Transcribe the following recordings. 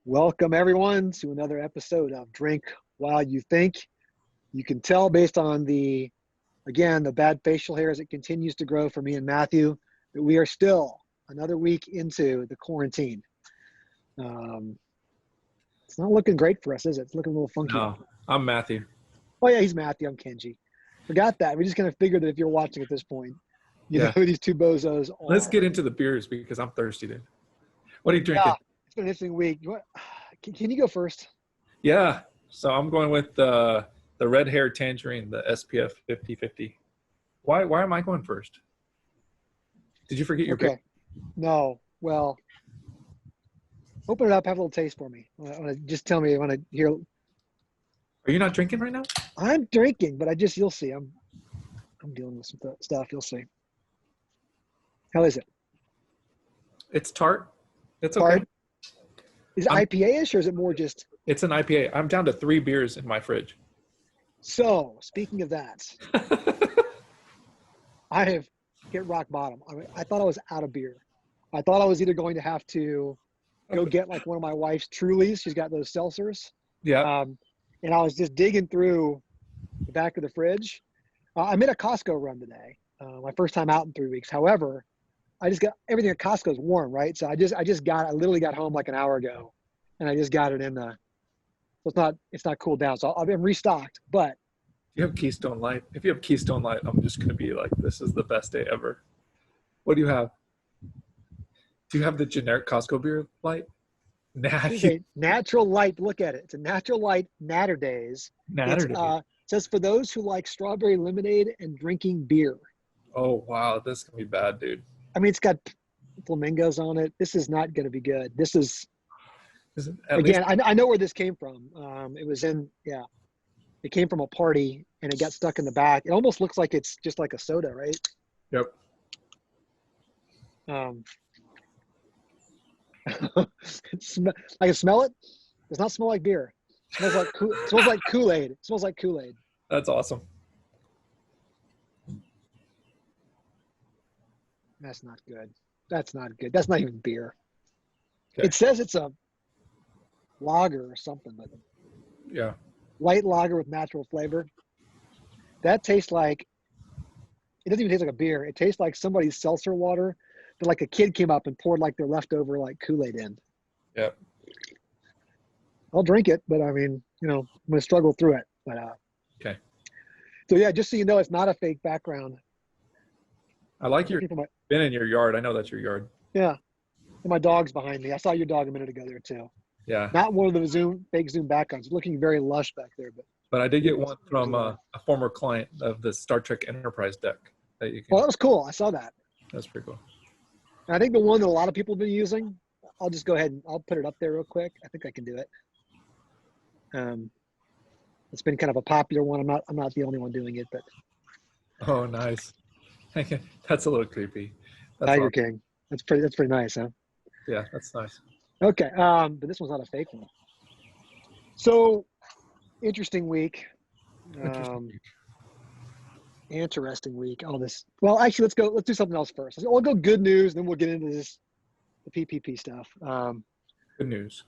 Welcome everyone to another episode of Drink While You Think. You can tell based on the bad facial hair as it continues to grow for me and Matthew that we are still another week into the quarantine. It's not looking great for us, is it? It's looking a little funky. No, I'm Matthew. Oh yeah, he's Matthew. I'm Kenji. Forgot that. We just kind of figured that if you're watching at this point, you know who these two bozos are. Let's get into the beers because I'm thirsty, dude. What are you drinking? Yeah, it's been an interesting week. Can you go first? Yeah, so I'm going with the Red Hare Tangerine, the SPF 50/50. Why am I going first? Did you forget your pick? No. Well, open it up. Have a little taste for me. Just tell me. I want to hear. Are you not drinking right now? I'm drinking, but you'll see. I'm dealing with some stuff. You'll see. How is it? It's tart. It's tart? Okay. Is it IPA-ish or is it more just? It's an IPA. I'm down to 3 beers in my fridge. So, speaking of that, I have hit rock bottom. I thought I was out of beer. I thought I was either going to have to go get like one of my wife's Trulies. She's got those seltzers. Yeah. And I was just digging through the back of the fridge. I made a Costco run today. My first time out in 3 weeks. However, I just got everything at Costco is warm, right? So I literally got home like an hour ago, and I just got it in the. So it's not cooled down. So I've been restocked, but. You have Keystone Light. If you have Keystone Light, I'm just gonna be like, this is the best day ever. What do you have? Do you have the generic Costco beer light? It's a natural light. Look at it. It's a natural light Naturdays. Naturdays. It says for those who like strawberry lemonade and drinking beer. Oh wow, this is gonna be bad, dude. I mean, it's got flamingos on it. This is not going to be good. This is again, I know where this came from. It came from a party and it got stuck in the back. It almost looks like it's just like a soda, right? Yep. I can smell it. It does not smell like beer. It smells like Kool-Aid. It smells like Kool-Aid. That's awesome. That's not good. That's not good. That's not even beer. Okay. It says it's a lager or something, but yeah, light lager with natural flavor. That tastes like, it doesn't even taste like a beer. It tastes like somebody's seltzer water that like a kid came up and poured like their leftover like Kool-Aid in. Yeah. I'll drink it, but I mean, I'm going to struggle through it. But okay. So yeah, just so you know, it's not a fake background. I like your been in your yard. I know that's your yard. Yeah. And my dog's behind me. I saw your dog a minute ago there too. Yeah. Not one of the fake zoom backgrounds. It's looking very lush back there, but I did get one from a former client of the Star Trek Enterprise deck that you can. Well, that was cool. I saw that. That's pretty cool. And I think the one that a lot of people have been using, I'll just go ahead and I'll put it up there real quick. I think I can do it. It's been kind of a popular one. I'm not the only one doing it, but. Oh, nice. That's a little creepy. Tiger King. That's pretty nice, huh? Yeah, that's nice. Okay, but this one's not a fake one. So, interesting week. Interesting week. All this. Well, actually, let's do something else first. We'll go good news, then we'll get into the PPP stuff. Good news.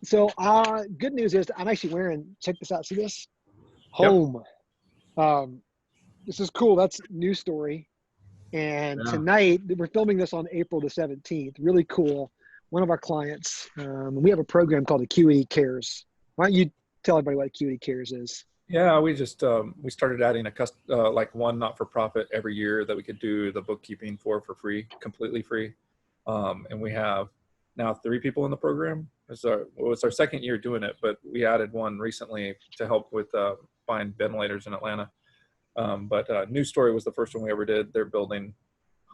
So, good news is I'm actually wearing. Check this out. See this? Home. Yep. This is cool. That's news story. And tonight, we're filming this on April the 17th. Really cool. One of our clients, we have a program called Acuity Cares. Why don't you tell everybody what Acuity Cares is? Yeah, we just we started adding like one not-for-profit every year that we could do the bookkeeping for free, completely free. And we have now 3 people in the program. It's our second year doing it, but we added one recently to help with find ventilators in Atlanta. But News Story was the first one we ever did. They're building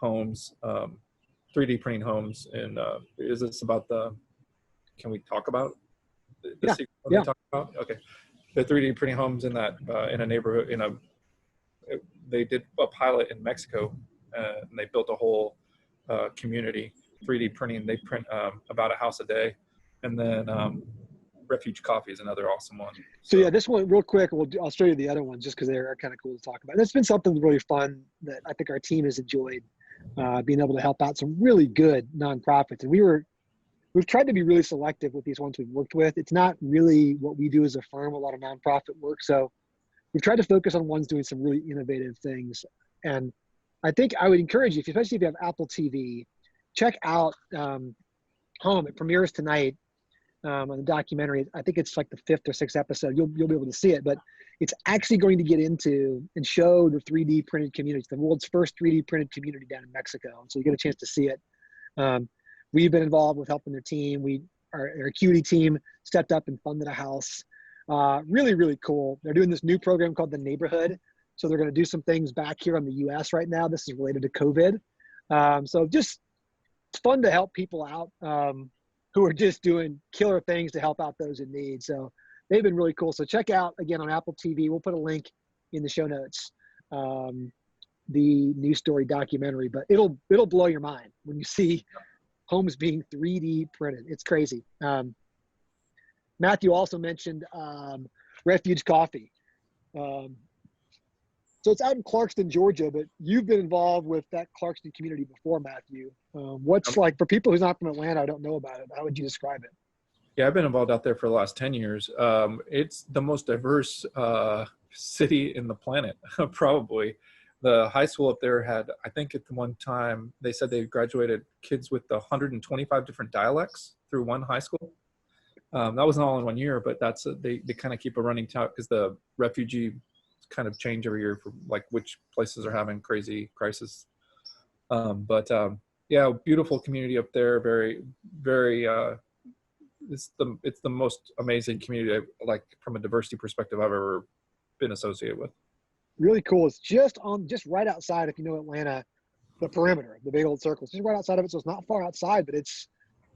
homes, 3D printing homes. And is this about can we talk about the secret they talk about? Okay. The 3D printing homes in a neighborhood, they did a pilot in Mexico and they built a whole community 3D printing. They print about a house a day. And then Refuge Coffee is another awesome one. So yeah, this one real quick. I'll show you the other ones just because they're kind of cool to talk about. And it's been something really fun that I think our team has enjoyed, being able to help out some really good nonprofits. And we we've tried to be really selective with these ones we've worked with. It's not really what we do as a firm, a lot of nonprofit work. So we've tried to focus on ones doing some really innovative things. And I think I would encourage you, especially if you have Apple TV, check out Home. It premieres tonight on the documentary. I think it's like the 5th or 6th episode. You'll be able to see it, but it's actually going to get into and show the 3D printed community, the world's first 3D printed community down in Mexico. So you get a chance to see it. We've been involved with helping their team. Our Acuity team stepped up and funded a house. Really, really cool. They're doing this new program called The Neighborhood. So they're going to do some things back here in the US right now. This is related to COVID. So just, it's fun to help people out who are just doing killer things to help out those in need. So they've been really cool. So check out, again, on Apple TV. We'll put a link in the show notes, the news story documentary, but it'll blow your mind when you see homes being 3D printed. It's crazy. Matthew also mentioned Refuge Coffee. So it's out in Clarkston, Georgia, but you've been involved with that Clarkston community before, Matthew. What's like, for people who's not from Atlanta, I don't know about it, how would you describe it? Yeah, I've been involved out there for the last 10 years. It's the most diverse city in the planet, probably. The high school up there had, I think at the one time, they said they graduated kids with 125 different dialects through one high school. That wasn't all in 1 year, but that's they kind of keep a running count because the refugee kind of change every year for like which places are having crazy crisis. Yeah, beautiful community up there. Very, very, it's the most amazing community, like from a diversity perspective, I've ever been associated with. Really cool. It's just right outside, if you know Atlanta, the perimeter, the big old circle. It's just right outside of it. So it's not far outside, but it's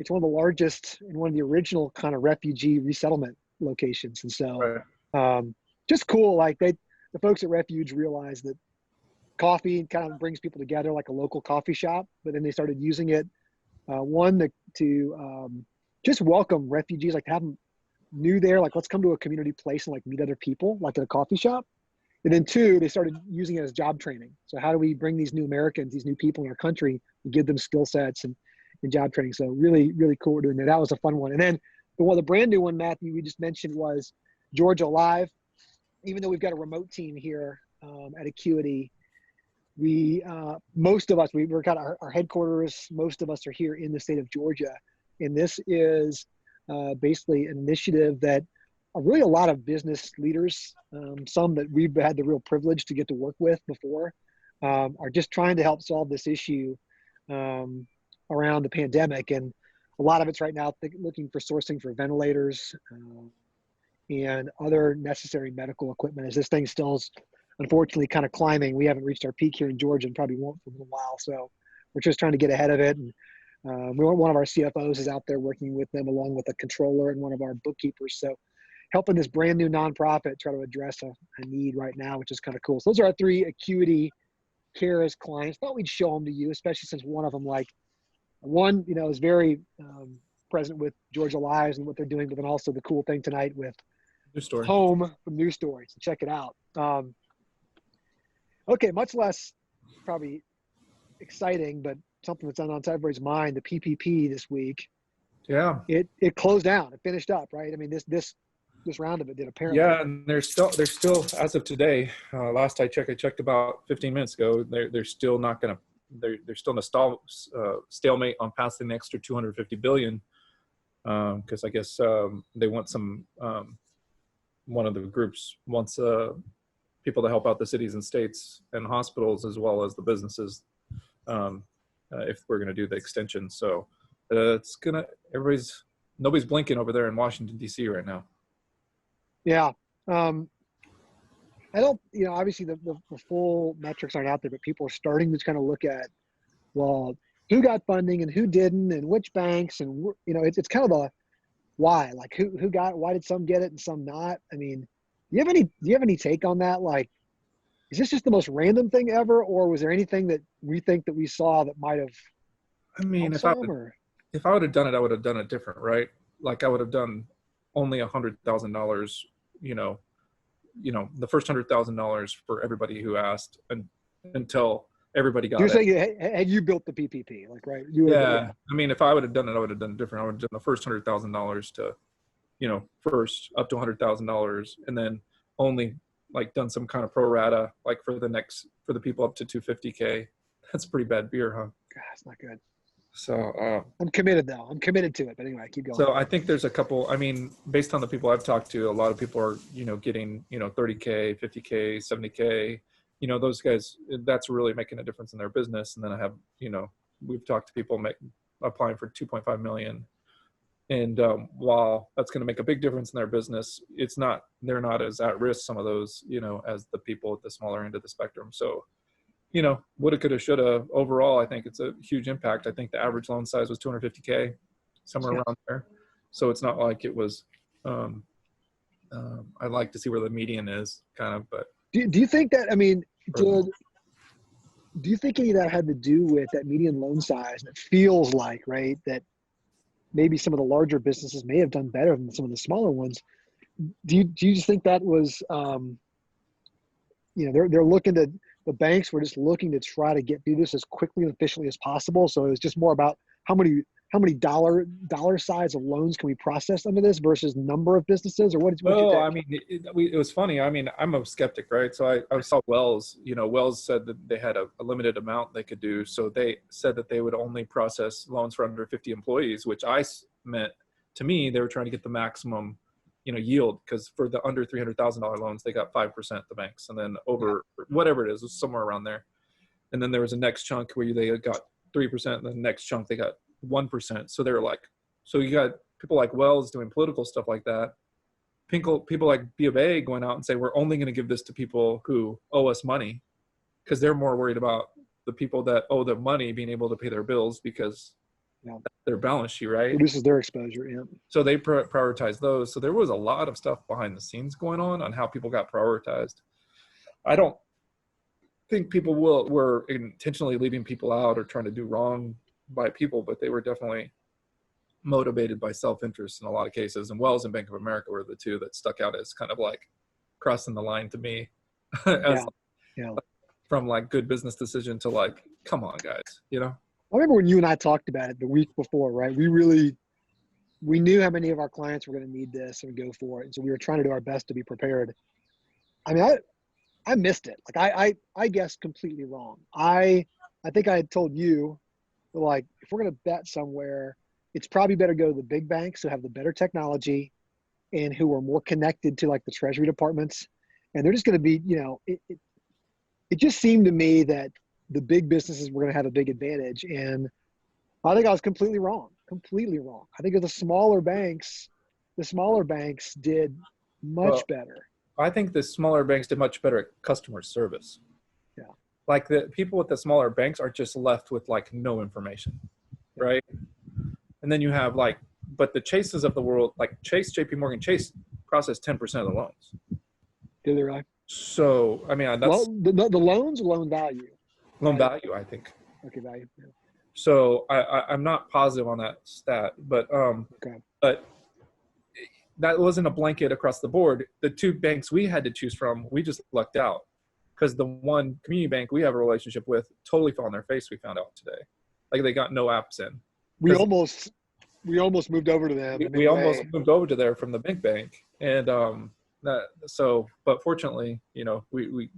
one of the largest and one of the original kind of refugee resettlement locations. And so just cool. Like the folks at Refuge realized that coffee kind of brings people together like a local coffee shop, but then they started using it, to just welcome refugees, like have them new there, like let's come to a community place and like meet other people, like at a coffee shop. And then 2, they started using it as job training. So how do we bring these new Americans, these new people in our country, and give them skill sets and job training? So really, really cool we're doing that. That was a fun one. And then the brand new one, Matthew, we just mentioned was Georgia Live. Even though we've got a remote team here at Acuity, most of us, we're kind of our headquarters, most of us are here in the state of Georgia. And this is basically an initiative that really a lot of business leaders, some that we've had the real privilege to get to work with before, are just trying to help solve this issue around the pandemic. And a lot of it's right now looking for sourcing for ventilators and other necessary medical equipment, as this thing still is unfortunately kind of climbing. We haven't reached our peak here in Georgia and probably won't for a little while. So we're just trying to get ahead of it. And one of our CFOs is out there working with them, along with a controller and one of our bookkeepers. So helping this brand new nonprofit try to address a need right now, which is kind of cool. So those are our 3 Acuity Cares clients. Thought we'd show them to you, especially since one of them, is very present with Georgia Lives and what they're doing, but then also the cool thing tonight with News story. Home from News Story. So check it out. Okay, much less probably exciting, but something that's on everybody's mind, the PPP this week. Yeah. It closed down. It finished up, right? I mean, this round of it did apparently. Yeah, and they're still as of today. Last I checked about 15 minutes ago. They're still not going to. They're still in a stalemate on passing the extra 250 billion, because I guess they want some. One of the groups wants people to help out the cities and states and hospitals as well as the businesses, if we're going to do the extension. So it's gonna. Nobody's blinking over there in Washington D.C. right now. Yeah. I don't, obviously the full metrics aren't out there, but people are starting to kind of look at, well, who got funding and who didn't and which banks, and, it's kind of the why, like why did some get it and some not? I mean, do you have any take on that? Like, is this just the most random thing ever, or was there anything that we think that we saw that might have? I mean, if I would have done it, I would have done it different, right? Like I would have done only $100,000, the first $100,000 for everybody who asked, and until everybody got You're it. saying had you built the PPP, like, right? You were, Yeah. I mean, if I would have done it, I would have done it different. I would have done the first $100,000 to, first up to $100,000, and then only like done some kind of pro rata, like for the people up to 250K. That's pretty bad beer, huh? God, it's not good. So I'm committed though. I'm committed to it. But anyway, keep going. so I think there's a couple, I mean, based on the people I've talked to, a lot of people are, getting, 30K, 50K, 70K, those guys, that's really making a difference in their business. And then I have, we've talked to people applying for 2.5 million. And while that's going to make a big difference in their business, they're not as at risk, some of those, as the people at the smaller end of the spectrum. So, woulda, coulda, shoulda. Overall, I think it's a huge impact. I think the average loan size was 250K, somewhere around there. So it's not like it was. I'd like to see where the median is, kind of. But do you think that? I mean, do you think any of that had to do with that median loan size? It feels like, right, that maybe some of the larger businesses may have done better than some of the smaller ones. Do you just think that was, they're looking to, the banks were just looking to try to get through this as quickly and efficiently as possible. So it was just more about how many dollar size of loans can we process under this versus number of businesses, or what? I mean, it was funny. I mean, I'm a skeptic, right? So I saw Wells. Wells said that they had a limited amount they could do. So they said that they would only process loans for under 50 employees, which meant to me they were trying to get the maximum, yield, because for the under $300,000 loans they got 5% the banks, and then over whatever it is somewhere around there. And then there was a next chunk where they got 3%, and the next chunk they got 1%. So they're like, so you got people like Wells doing political stuff like that. People like B of A going out and say, we're only going to give this to people who owe us money, because they're more worried about the people that owe them money being able to pay their bills, because that's their balance sheet, right? Reduces their exposure. Yeah. So they prioritize those. So there was a lot of stuff behind the scenes going on how people got prioritized. I don't think people were intentionally leaving people out or trying to do wrong by people, but they were definitely motivated by self-interest in a lot of cases. And Wells and Bank of America were the two that stuck out as kind of like crossing the line to me from like good business decision to like, come on guys, I remember when you and I talked about it the week before, right? We knew how many of our clients were going to need this and go for it. And so we were trying to do our best to be prepared. I mean, I missed it. Like I guessed completely wrong. I think I had told you, like, if we're going to bet somewhere, it's probably better to go to the big banks who have the better technology and who are more connected to like the treasury departments. And they're just going to be, it just seemed to me that the big businesses were going to have a big advantage. And I think I was completely wrong. I think the smaller banks did much better. I think the smaller banks did much better at customer service. Yeah. Like the people with the smaller banks are just left with like no information, right? And then you have but the Chases of the world, like Chase, JP Morgan Chase processed 10% of the loans. Did they really? So, I mean, that's the loans or loan value? Loan value, I think. Okay, value. Yeah. So I'm not positive on that stat, but but that wasn't a blanket across the board. The two banks we had to choose from, we just lucked out, because the one community bank we have a relationship with totally fell on their face. We found out today, like they got no apps in. We almost moved over to them. We almost moved over to there from the big bank, and but fortunately, we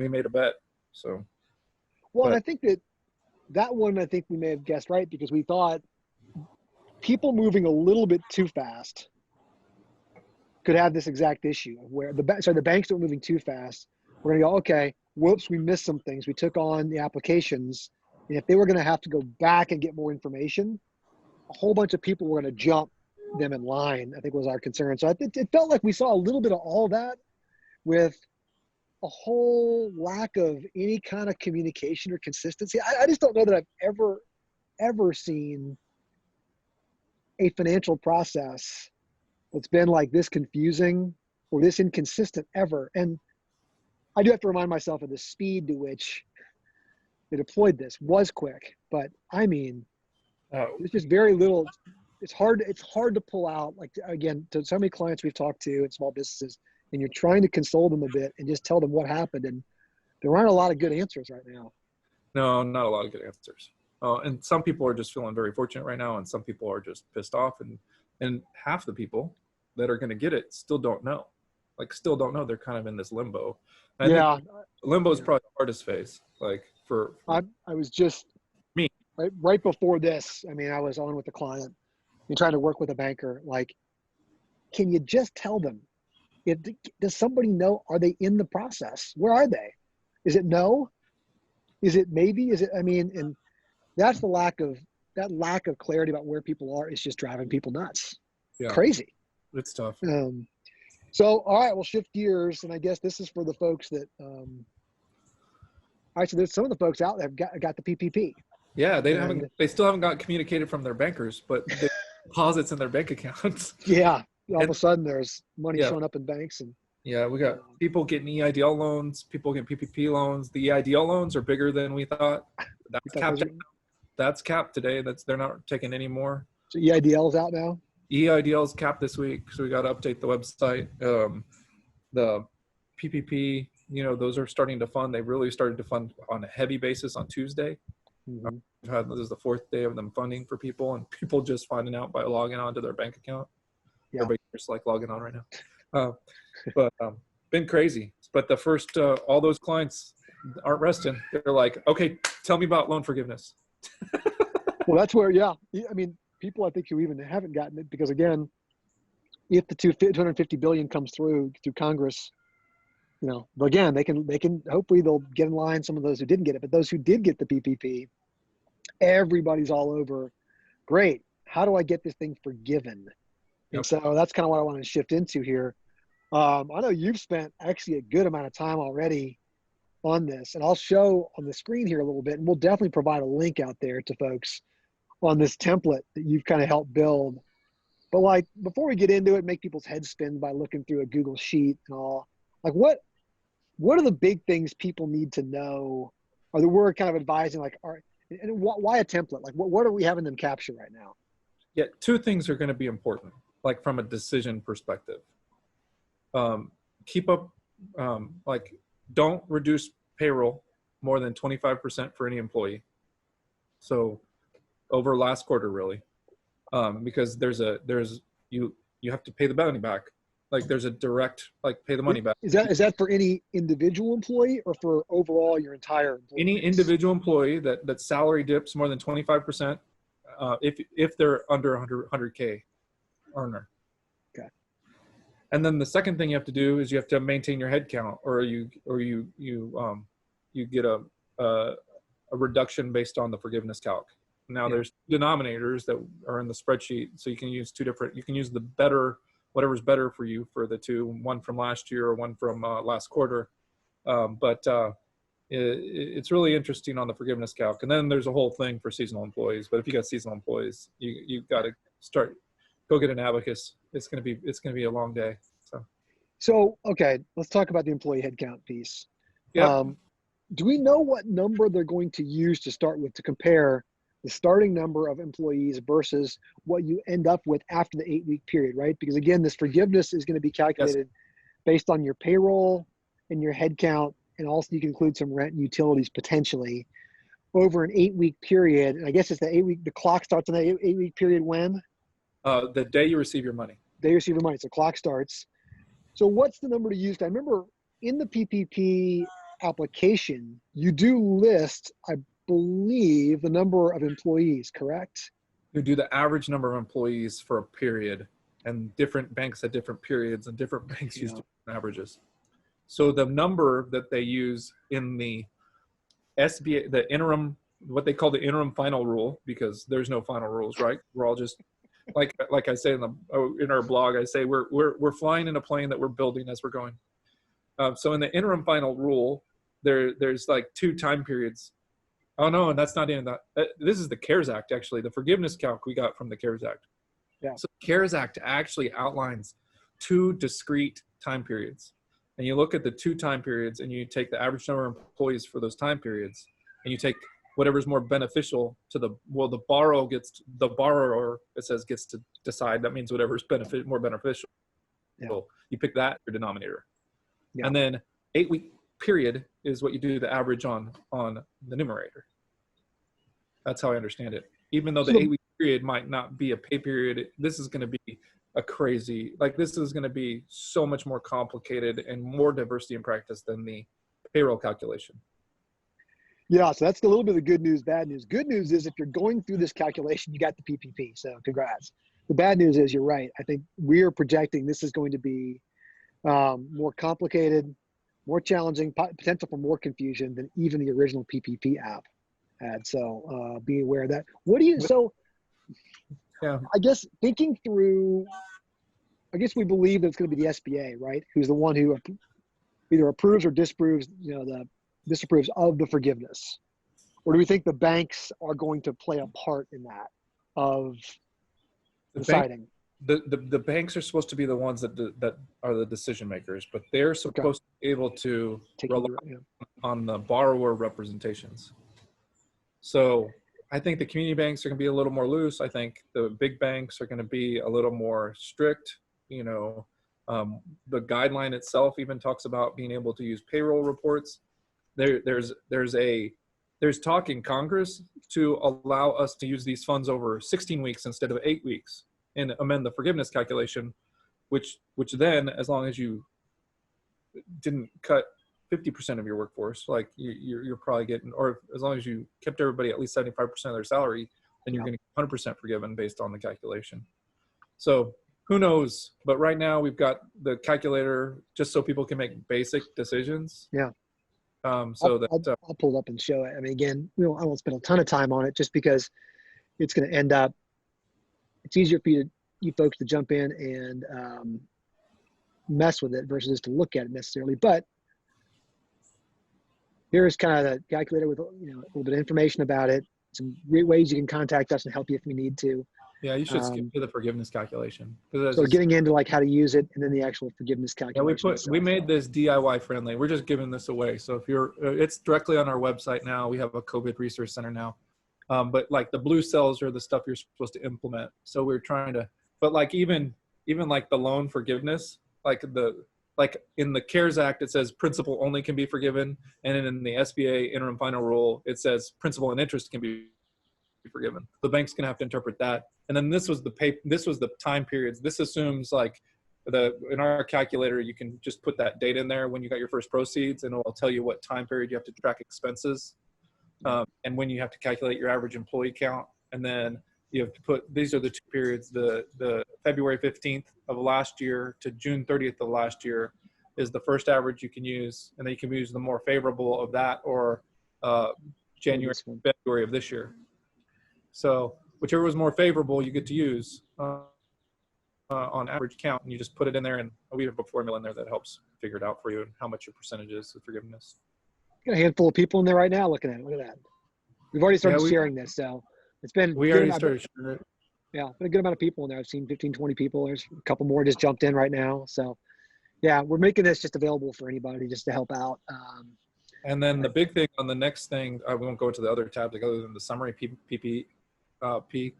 made a bet. So. Well, and I think that one, I think we may have guessed right, because we thought people moving a little bit too fast could have this exact issue where the banks were moving too fast. We're going to go, okay, whoops, we missed some things. We took on the applications, and if they were going to have to go back and get more information, a whole bunch of people were going to jump them in line, I think was our concern. So it felt like we saw a little bit of all that, with a whole lack of any kind of communication or consistency. I just don't know that I've ever seen a financial process that's been like this confusing or this inconsistent ever. And I do have to remind myself of the speed to which they deployed this was quick, but I mean, there's just very little. It's hard to pull out, like, again, to so many clients we've talked to in small businesses, and you're trying to console them a bit and just tell them what happened. And there aren't a lot of good answers right now. No, not a lot of good answers. And some people are just feeling very fortunate right now, and some people are just pissed off, and half the people that are going to get it still don't know. Like, still don't know. They're kind of in this limbo. And I think limbo is probably the hardest phase. Like for I was just me, right before this. I mean, I was on with a client and trying to work with a banker. Like, can you just tell them? Does somebody know? Are they in the process? Where are they? Is it no? Is it maybe? Is it? I mean, and that's the lack of clarity about where people are is just driving people nuts. Yeah, crazy. It's tough. So, all right, we'll shift gears, and I guess this is for the folks that. All right, so there's some of the folks out there have got the PPP. Yeah, they still haven't got communicated from their bankers, but the deposits in their bank accounts. Yeah, all of a sudden there's money showing up in banks, and yeah, we got people getting EIDL loans, people getting PPP loans. The EIDL loans are bigger than we thought. That's capped today. They're not taking any more. So EIDL's out now. EIDL's capped this week, so we got to update the website. The PPP, those are starting to fund. They really started to fund on a heavy basis on Tuesday. Mm-hmm. This is the fourth day of them funding for people, and people just finding out by logging onto their bank account. Yeah. Everybody's just like logging on right now. But been crazy. But the first, all those clients aren't resting. They're like, okay, tell me about loan forgiveness. Well, that's where, I mean, people I think who even haven't gotten it, because again, if the 250 billion comes through Congress, but again, they can hopefully they'll get in line some of those who didn't get it, but those who did get the PPP, everybody's all over. Great. How do I get this thing forgiven? Yep. And so that's kind of what I want to shift into here. I know you've spent actually a good amount of time already on this, and I'll show on the screen here a little bit, and we'll definitely provide a link out there to folks on this template that you've kind of helped build. But like, before we get into it, make people's heads spin by looking through a Google sheet and all, like what are the big things people need to know, or that we're kind of advising, like, and why a template? Like, what are we having them capture right now? Yeah, two things are going to be important, like from a decision perspective. Keep up, don't reduce payroll more than 25% for any employee. So over last quarter, really, because you have to pay the money back. Like there's a direct, pay the money back. Is that for any individual employee or for overall your entire employee? Any individual employee that salary dips more than 25%, if they're under 100K earner. Okay. And then the second thing you have to do is you have to maintain your head count, or you get a reduction based on the forgiveness calc. Now there's denominators that are in the spreadsheet, so you can use you can use the better, whatever's better for you for the two, one from last year or one from last quarter. But it's really interesting on the forgiveness calc. And then there's a whole thing for seasonal employees. But if you got seasonal employees, you've got to go get an abacus. It's gonna be a long day. So okay, let's talk about the employee headcount piece. Yeah. Do we know what number they're going to use to start with to compare the starting number of employees versus what you end up with after the 8-week period, right? Because again, this forgiveness is going to be calculated based on your payroll and your headcount, and also you can include some rent and utilities potentially over an 8-week period. And I guess it's the clock starts on the 8-week period when? The day you receive your money. Day you receive your money, so clock starts. So what's the number to use? I remember in the PPP application, you do list, I believe, the number of employees, correct? You do the average number of employees for a period, and different banks had different periods, and different banks use different averages. So the number that they use in the SBA, the interim, what they call the interim final rule, because there's no final rules, right? We're all just like I say in our blog, I say we're flying in a plane that we're building as we're going. So in the interim final rule, there's like 2 time periods. Oh no, and that's not in that. This is the CARES Act, actually. The forgiveness calc we got from the CARES Act. Yeah. So the CARES Act actually outlines 2 discrete time periods. And you look at the 2 time periods and you take the average number of employees for those time periods, and you take whatever's more beneficial to the borrower, it says, gets to decide. That means whatever's more beneficial. Yeah. You pick that, your denominator. Yeah. And then 8 period is what you do the average on the numerator. That's how I understand it. Even though the 8-week period might not be a pay period, this is going to be a crazy, like this is going to be so much more complicated and more diversity in practice than the payroll calculation. Yeah, so that's a little bit of the good news, bad news. Good news is if you're going through this calculation, you got the PPP, so congrats. The bad news is you're right. I think we're projecting this is going to be more complicated, more challenging, potential for more confusion than even the original PPP app had. So be aware of that. Yeah. I guess thinking through, I guess we believe that it's going to be the SBA, right? Who's the one who either approves or disapproves, disapproves of the forgiveness. Or do we think the banks are going to play a part in that of deciding? The banks are supposed to be the ones that are the decision makers, but they're supposed to be able to rely on the borrower representations. So I think the community banks are going to be a little more loose. I think the big banks are going to be a little more strict. The guideline itself even talks about being able to use payroll reports. There's talk in Congress to allow us to use these funds over 16 weeks instead of 8 weeks and amend the forgiveness calculation, which then, as long as you didn't cut 50% of your workforce, like you're probably getting, or as long as you kept everybody at least 75% of their salary, then you're getting 100% forgiven based on the calculation. So who knows? But right now we've got the calculator just so people can make basic decisions. Yeah. I'll pull it up and show it. I mean, again, I won't spend a ton of time on it just because it's going to end up, it's easier for you folks to jump in and mess with it versus just to look at it necessarily. But here's kind of the calculator with a little bit of information about it, some great ways you can contact us and help you if we need to. Yeah, you should skip to the forgiveness calculation. So getting into like how to use it and then the actual forgiveness calculation. Yeah, we made this DIY friendly. We're just giving this away. So if it's directly on our website now. We have a COVID resource center now. But like the blue cells are the stuff you're supposed to implement. So we're trying to, but like even like the loan forgiveness, like in the CARES Act, it says principal only can be forgiven. And in the SBA interim final rule, it says principal and interest can be forgiven. The bank's gonna have to interpret that. And then this was the time periods. This assumes like in our calculator, you can just put that date in there when you got your first proceeds, and it'll tell you what time period you have to track expenses, and when you have to calculate your average employee count. And then you have to put, these are the two periods, the February 15th of last year to June 30th of last year is the first average you can use, and then you can use the more favorable of that or January, February of this year. So whichever was more favorable, you get to use on average count, and you just put it in there, and we have a formula in there that helps figure it out for you and how much your percentage is of forgiveness. Got a handful of people in there right now looking at it. Look at that. We've already started sharing this, so it's been. We already started sharing it. Yeah, been a good amount of people in there. I've seen 15, 20 people. There's a couple more just jumped in right now. So yeah, we're making this just available for anybody just to help out. And then the big thing on the next thing, I won't go to the other tabs other than the summary PPP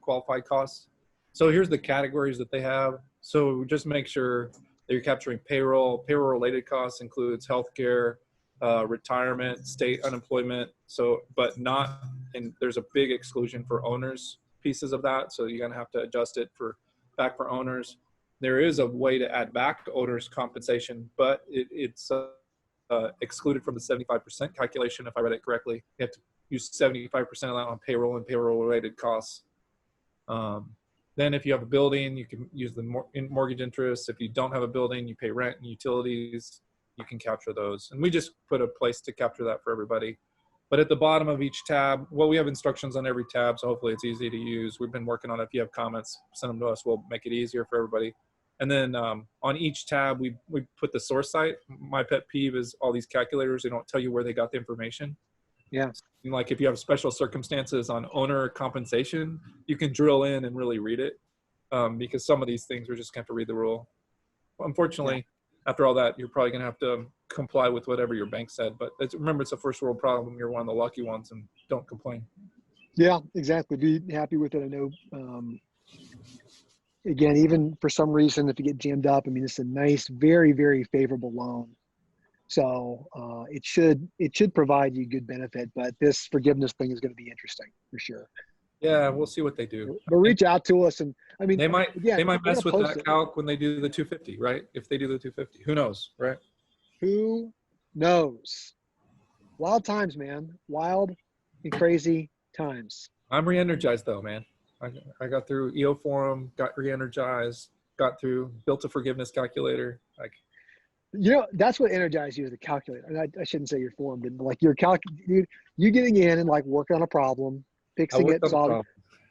qualified costs. So here's the categories that they have. So just make sure that you're capturing payroll. Payroll related costs includes healthcare, retirement, state unemployment. So, but not, and there's a big exclusion for owners pieces of that. So you're gonna have to adjust it back for owners. There is a way to add back to owners compensation, but it's excluded from the 75% calculation. If I read it correctly, you have to use 75% of that on payroll and payroll related costs. Then if you have a building, you can use the mortgage interest. If you don't have a building, you pay rent and utilities, you can capture those. And we just put a place to capture that for everybody. But at the bottom of each tab, well, we have instructions on every tab, so hopefully it's easy to use. We've been working on it. If you have comments, send them to us. We'll make it easier for everybody. And then on each tab, we put the source site. My pet peeve is all these calculators, they don't tell you where they got the information. Yeah. Like if you have special circumstances on owner compensation, you can drill in and really read it, because some of these things we're just going to have to read the rule. Unfortunately, after all that, you're probably going to have to comply with whatever your bank said. But remember, it's a first world problem. You're one of the lucky ones, and don't complain. Yeah, exactly. Be happy with it. I know, again, even for some reason, if you get jammed up, I mean, it's a nice, very, very favorable loan. So it should provide you good benefit, but this forgiveness thing is going to be interesting for sure. Yeah, we'll see what they do. But reach out to us, and I mean, They might mess with that it. calc when they do the 250, right? If they do the 250, who knows, right? Who knows? Wild times, man. Wild and crazy times. I'm re-energized though, man. I got through EO Forum, got re-energized, got through, built a forgiveness calculator. Like, you know, that's what energized you, is the calculator. And I shouldn't say your form didn't, but like you getting in and like working on a problem, fixing it, solving,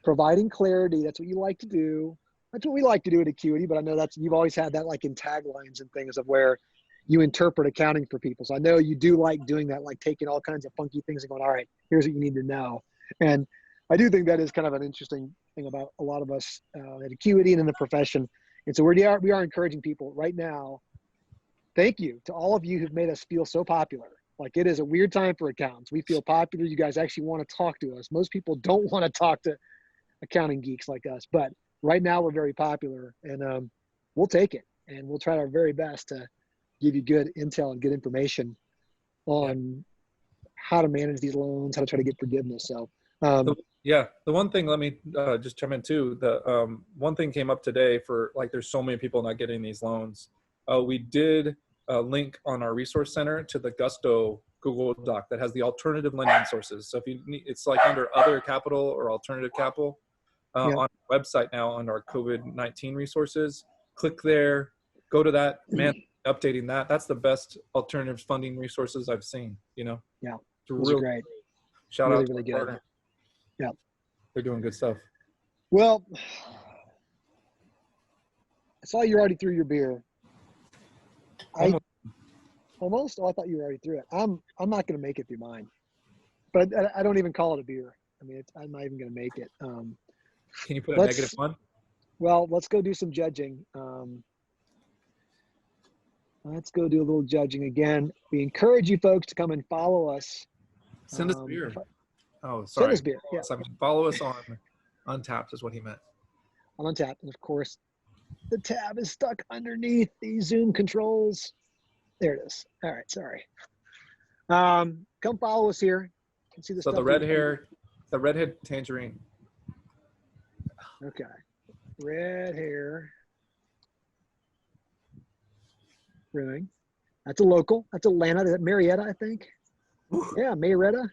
providing clarity. That's what you like to do. That's what we like to do at Acuity. But I know you've always had that like in taglines and things of where you interpret accounting for people. So I know you do like doing that, like taking all kinds of funky things and going, all right, here's what you need to know. And I do think that is kind of an interesting thing about a lot of us at Acuity and in the profession. And so we are encouraging people right now. Thank you to all of you who've made us feel so popular. Like, it is a weird time for accountants. We feel popular. You guys actually want to talk to us. Most people don't want to talk to accounting geeks like us, but right now we're very popular, and we'll take it, and we'll try our very best to give you good intel and good information on how to manage these loans, how to try to get forgiveness. So the one thing, let me just chime in too. The one thing came up today for, like, there's so many people not getting these loans. We did link on our resource center to the Gusto Google Doc that has the alternative lending sources. So if you need, it's like under other capital or alternative capital on our website now, on our COVID-19 resources. Click there, go to that, man, updating that. That's the best alternative funding resources I've seen, you know? Yeah, it's those are great. Shout out to really good. Partner. Yeah. They're doing good stuff. Well, I saw you already threw your beer. Almost? Oh, I thought you were already through it. I'm not going to make it through mine, but I don't even call it a beer. I mean, I'm not even going to make it. Can you put a -1? Well, let's go do some judging. Let's go do a little judging again. We encourage you folks to come and follow us. Send us beer. Oh, sorry. Send us beer. Yeah. I mean, follow us on Untappd is what he meant. On Untappd, and of course, the tab is stuck underneath the Zoom controls. There it is. All right, sorry. Come follow us here. You can see the stuff. The Red Hare, the Red Hare Tangerine. Okay, Red Hare Brewing. That's a local. That's Atlanta. Is that Marietta, I think? Yeah, Marietta.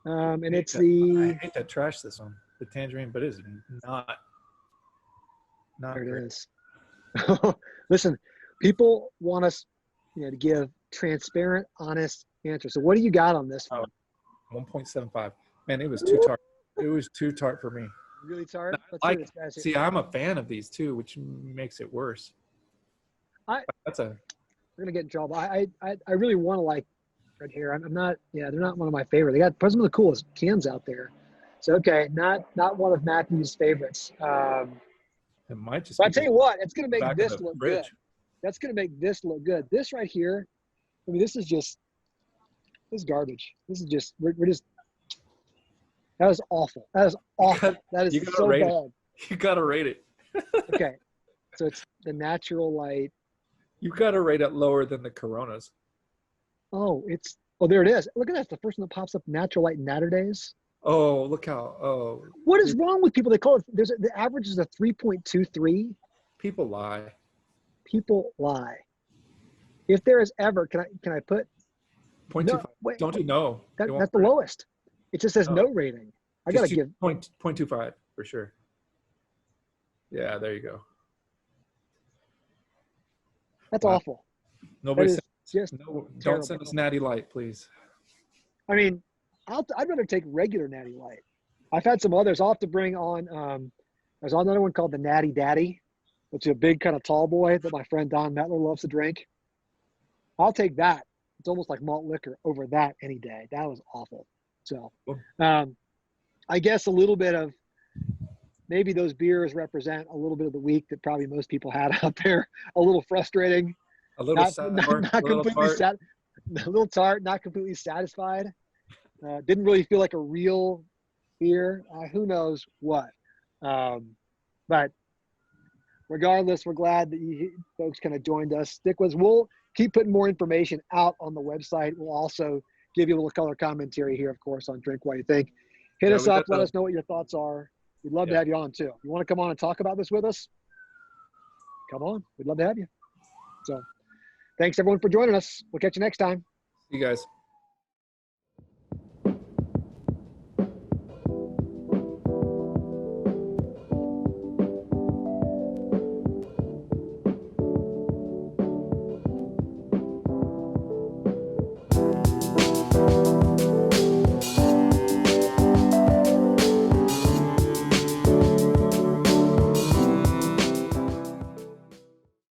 And it's I hate to trash this one, the Tangerine, but it is not there great. It is. Listen, people want us, to give transparent, honest answers. So what do you got on this one? 1.75. Man, it was too tart. It was too tart for me. Really tart? See, I'm a fan of these too, which makes it worse. We're gonna get in trouble. I really want to like Red Hare. I'm not. Yeah, they're not one of my favorite. They got some of the coolest cans out there. So okay, not one of Matthew's favorites. It might just. But I tell you what, it's gonna make this look good. That's gonna make this look good. This right here, I mean, this is garbage. This is just we're just. That is awful. That is awful. That is so bad. You gotta rate it. Okay, so it's the Natural Light. You gotta rate it lower than the Coronas. Oh, there it is. Look at that. It's the first one that pops up. Natural Light Naturdays. Oh, look how. What is wrong with people? They call it. The average is a 3.23. People lie. People lie. If there is ever, can I put 0.25? No, don't you know? That's the lowest. It just says no rating. I gotta give 0.25 for sure. Yeah, there you go. That's awful. Nobody don't send us Natty Light, please. I mean, I'd rather take regular Natty Light. I've had some others. I'll have to bring on. There's another one called the Natty Daddy, which is a big kind of tall boy that my friend Don Metler loves to drink. I'll take that. It's almost like malt liquor over that any day. That was awful. So, I guess a little bit of maybe those beers represent a little bit of the week that probably most people had out there. A little frustrating. A little tart. A little tart, not completely satisfied. Didn't really feel like a real beer. Who knows what. But regardless, we're glad that you folks kind of joined us. Stick with us. keep putting more information out on the website. We'll also give you a little color commentary here, of course, on Drink What You Think. Hit us up. Let us know what your thoughts are. We'd love to have you on too. If you want to come on and talk about this with us, come on. We'd love to have you. So thanks everyone for joining us. We'll catch you next time. See you guys.